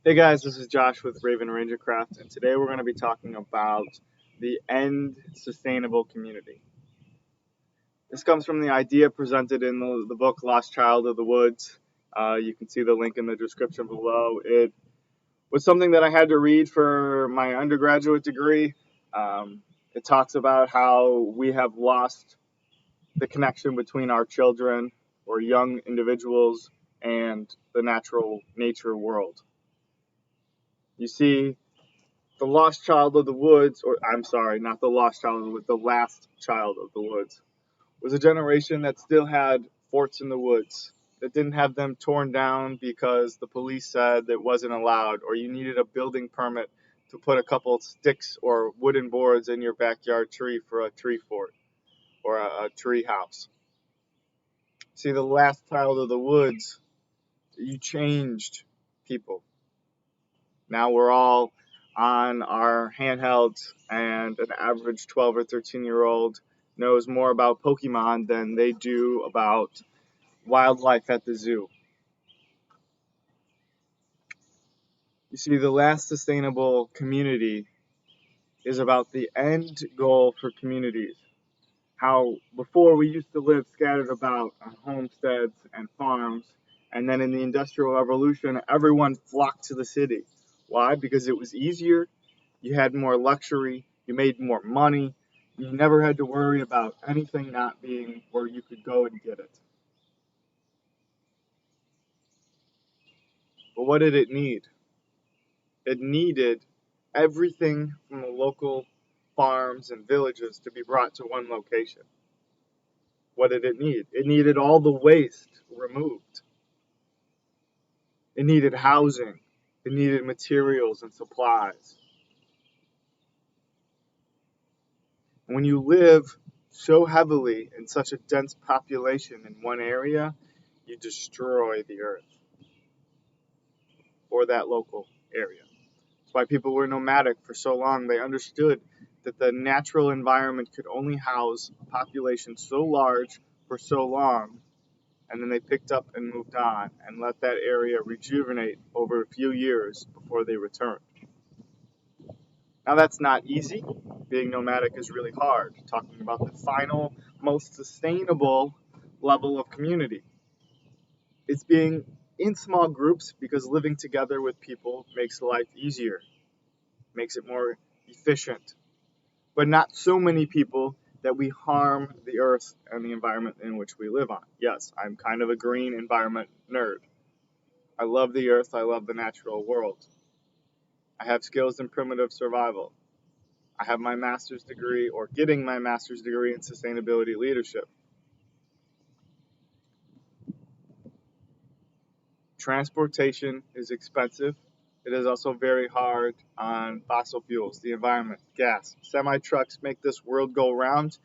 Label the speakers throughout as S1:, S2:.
S1: Hey guys, this is Josh with Raven Rangercraft, and today we're going to be talking about the end sustainable community. This comes from the idea presented in the book Lost Child of the Woods. You can see the link in the description below. It was something that I had to read for my undergraduate degree. It talks about how we have lost the connection between our children or young individuals and the natural nature world. You see, the Lost Child of the Woods, or I'm sorry, not the Lost Child of the Woods, the Last Child of the Woods, was a generation that still had forts in the woods, that didn't have them torn down because the police said it wasn't allowed, or you needed a building permit to put a couple sticks or wooden boards in your backyard tree for a tree fort or a tree house. See, the Last Child of the Woods, you changed people. Now we're all on our handhelds, and an average 12 or 13-year-old knows more about Pokemon than they do about wildlife at the zoo. You see, the last sustainable community is about the end goal for communities. How before we used to live scattered about on homesteads and farms, and then in the Industrial Revolution, everyone flocked to the city. Why? Because it was easier. You had more luxury, you made more money, you never had to worry about anything not being where you could go and get it. But what did it need? It needed everything from the local farms and villages to be brought to one location. What did it need? It needed all the waste removed. It needed housing. It needed materials and supplies. When you live so heavily in such a dense population in one area, you destroy the earth or that local area. That's why people were nomadic for so long. They understood that the natural environment could only house a population so large for so long, and then they picked up and moved on and let that area rejuvenate over a few years before they returned. Now, that's not easy. Being nomadic is really hard. Talking about the final, most sustainable level of community. It's being in small groups because living together with people makes life easier, makes it more efficient, but not so many people that we harm the earth and the environment in which we live on. Yes, I'm kind of a green environment nerd. I love the earth, I love the natural world. I have skills in primitive survival. I have my master's degree or getting my master's degree in sustainability leadership. Transportation is expensive. It is also very hard on fossil fuels, the environment, gas. Semi trucks make this world go round,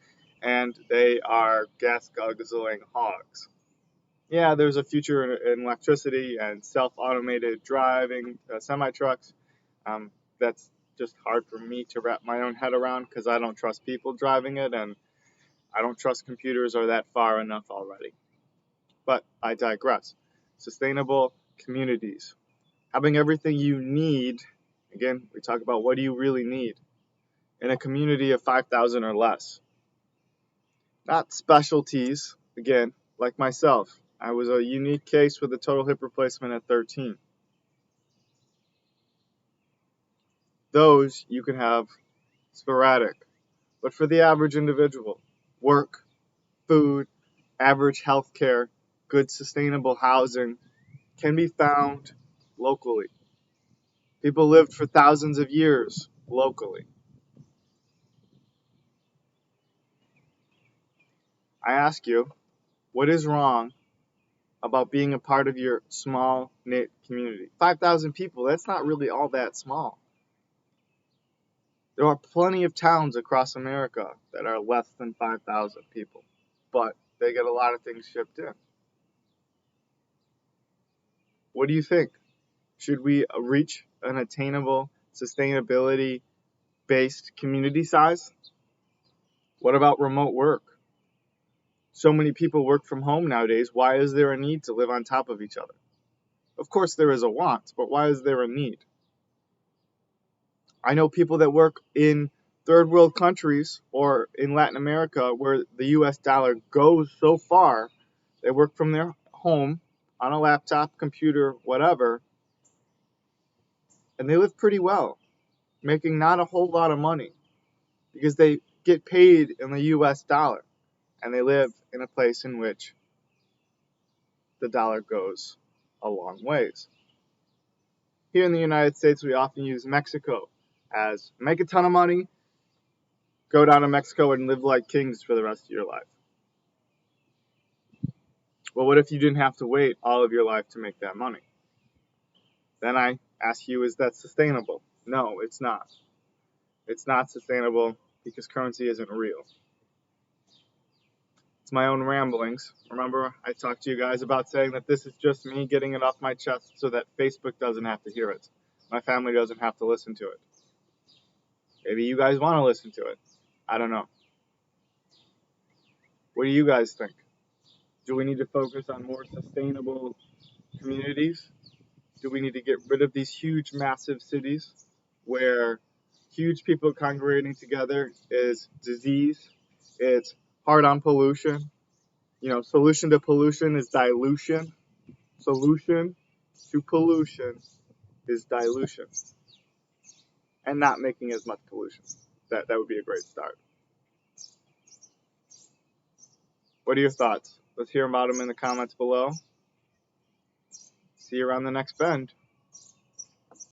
S1: and they are gas guzzling hogs. Yeah, there's a future in electricity and self automated driving semi trucks. That's just hard for me to wrap my own head around because I don't trust people driving it, and I don't trust computers are that far enough already. But I digress. Sustainable communities. Having everything you need, again, we talk about what do you really need in a community of 5,000 or less. Not specialties, again, like myself. I was a unique case with a total hip replacement at 13. Those you can have sporadic. But for the average individual, work, food, average health care, good sustainable housing can be found locally. People lived for thousands of years locally. I ask you, what is wrong about being a part of your small knit community? 5,000 people, that's not really all that small. There are plenty of towns across America that are less than 5,000 people, but they get a lot of things shipped in. What do you think? Should we reach an attainable sustainability based community size? What about remote work? So many people work from home nowadays. Why is there a need to live on top of each other? Of course there is a want, but why is there a need? I know people that work in third world countries or in Latin America where the US dollar goes so far, they work from their home on a laptop, computer, whatever, and they live pretty well, making not a whole lot of money because they get paid in the US dollar and they live in a place in which the dollar goes a long ways. Here in the United States, we often use Mexico as make a ton of money, go down to Mexico and live like kings for the rest of your life. Well, what if you didn't have to wait all of your life to make that money? Then I ask you, is that sustainable? No, it's not. It's not sustainable because currency isn't real. It's my own ramblings. Remember, I talked to you guys about saying that this is just me getting it off my chest so that Facebook doesn't have to hear it. My family doesn't have to listen to it. Maybe you guys want to listen to it. I don't know. What do you guys think? Do we need to focus on more sustainable communities? Do we need to get rid of these huge, massive cities where huge people congregating together is disease? It's hard on pollution. Solution to pollution is dilution. Solution to pollution is dilution. And not making as much pollution. That would be a great start. What are your thoughts? Let's hear about them in the comments below. See you around the next bend.